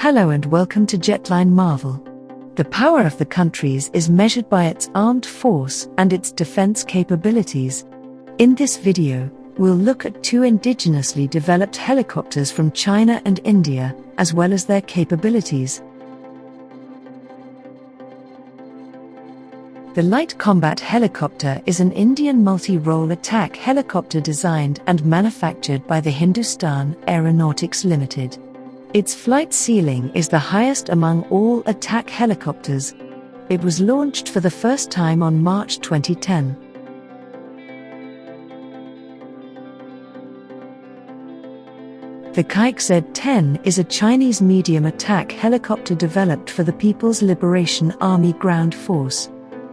Hello and welcome to Jetline Marvel. The power of the countries is measured by its armed force and its defense capabilities. In this video, we'll look at two indigenously developed helicopters from China and India, as well as their capabilities. The Light Combat Helicopter is an Indian multi-role attack helicopter designed and manufactured by the Hindustan Aeronautics Limited. Its flight ceiling is the highest among all attack helicopters. It was launched for the first time on March 2010. The CIAC Z10 is a Chinese medium attack helicopter developed for the People's Liberation Army Ground Force.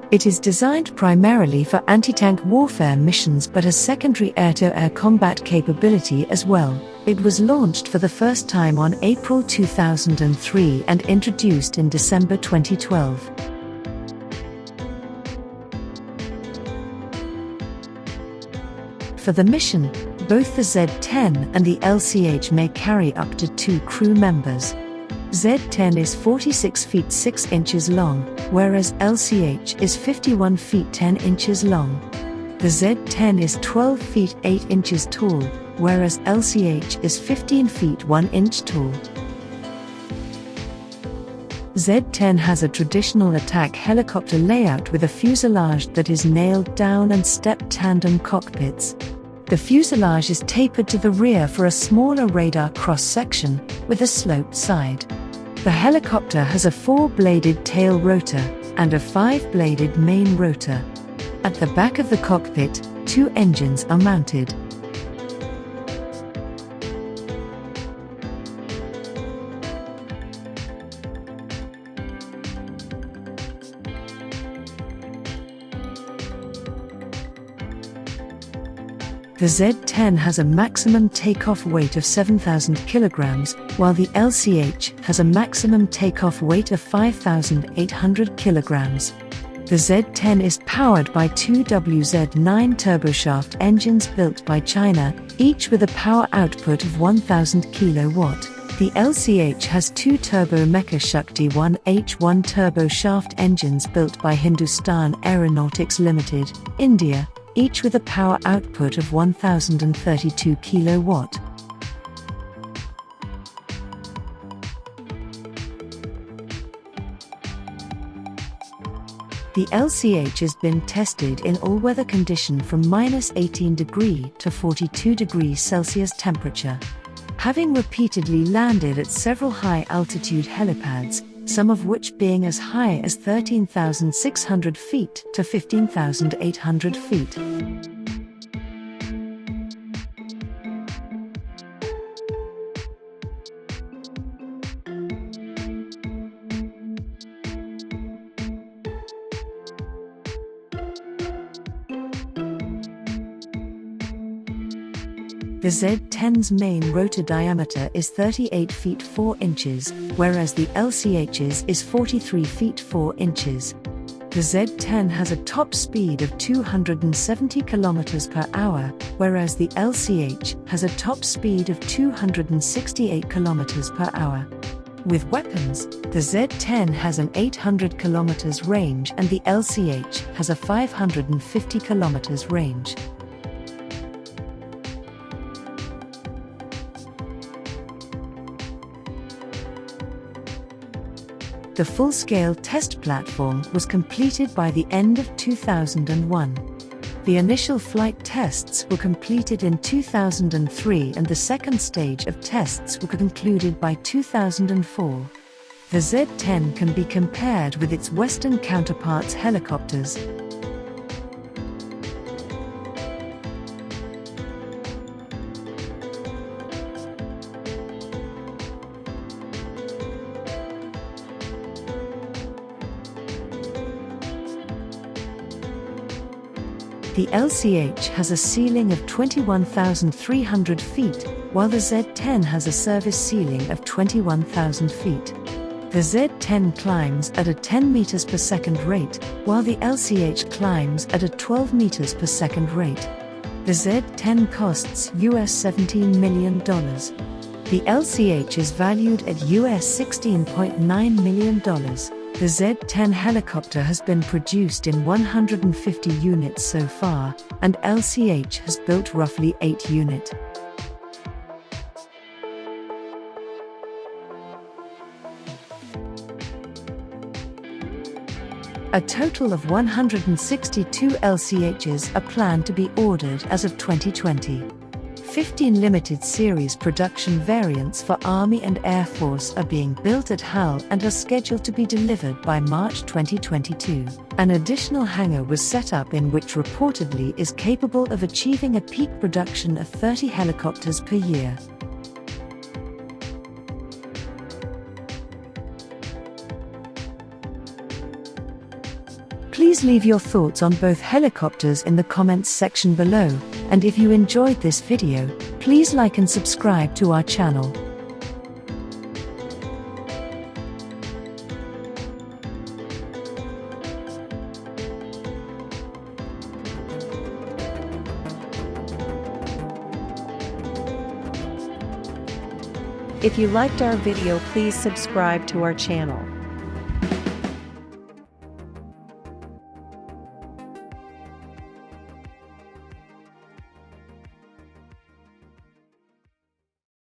It is designed primarily for anti-tank warfare missions but has secondary air-to-air combat capability as well. It was launched for the first time on April 2003 and introduced in December 2012. For the mission, both the Z10 and the LCH may carry up to 2 crew members. Z10 is 46 feet 6 inches long, whereas LCH is 51 feet 10 inches long. The Z10 is 12 feet 8 inches tall, whereas LCH is 15 feet 1 inch tall. Z10 has a traditional attack helicopter layout with a fuselage that is nailed down and step tandem cockpits. The fuselage is tapered to the rear for a smaller radar cross-section, with a sloped side. The helicopter has a 4-bladed tail rotor, and a 5-bladed main rotor. At the back of the cockpit, 2 engines are mounted. The Z10 has a maximum takeoff weight of 7,000 kilograms, while the LCH has a maximum takeoff weight of 5,800 kilograms. The Z10 is powered by 2 WZ9 turboshaft engines built by China, each with a power output of 1,000 kilowatt. The LCH has 2 Turbo Mecha Shakti 1H1 turboshaft engines built by Hindustan Aeronautics Limited, India, each with a power output of 1,032 kilowatt. The LCH has been tested in all-weather condition from -18 degrees to 42 degrees Celsius temperature. Having repeatedly landed at several high-altitude helipads, some of which being as high as 13,600 feet to 15,800 feet. The Z10's main rotor diameter is 38 feet 4 inches, whereas the LCH's is 43 feet 4 inches. The Z10 has a top speed of 270 km per hour, whereas the LCH has a top speed of 268 km per hour. With weapons, the Z10 has an 800 km range and the LCH has a 550 km range. The full-scale test platform was completed by the end of 2001. The initial flight tests were completed in 2003 and the second stage of tests were concluded by 2004. The Z10 can be compared with its Western counterparts helicopters. The LCH has a ceiling of 21,300 feet, while the Z10 has a service ceiling of 21,000 feet. The Z10 climbs at a 10 meters per second rate, while the LCH climbs at a 12 meters per second rate. The Z10 costs $17 million. The LCH is valued at US $16.9 million. The Z10 helicopter has been produced in 150 units so far, and LCH has built roughly 8 units. A total of 162 LCHs are planned to be ordered as of 2020. 15 limited series production variants for Army and Air Force are being built at Hull and are scheduled to be delivered by March 2022. An additional hangar was set up in which reportedly is capable of achieving a peak production of 30 helicopters per year. Please leave your thoughts on both helicopters in the comments section below, and if you enjoyed this video, please like and subscribe to our channel. If you liked our video, please subscribe to our channel.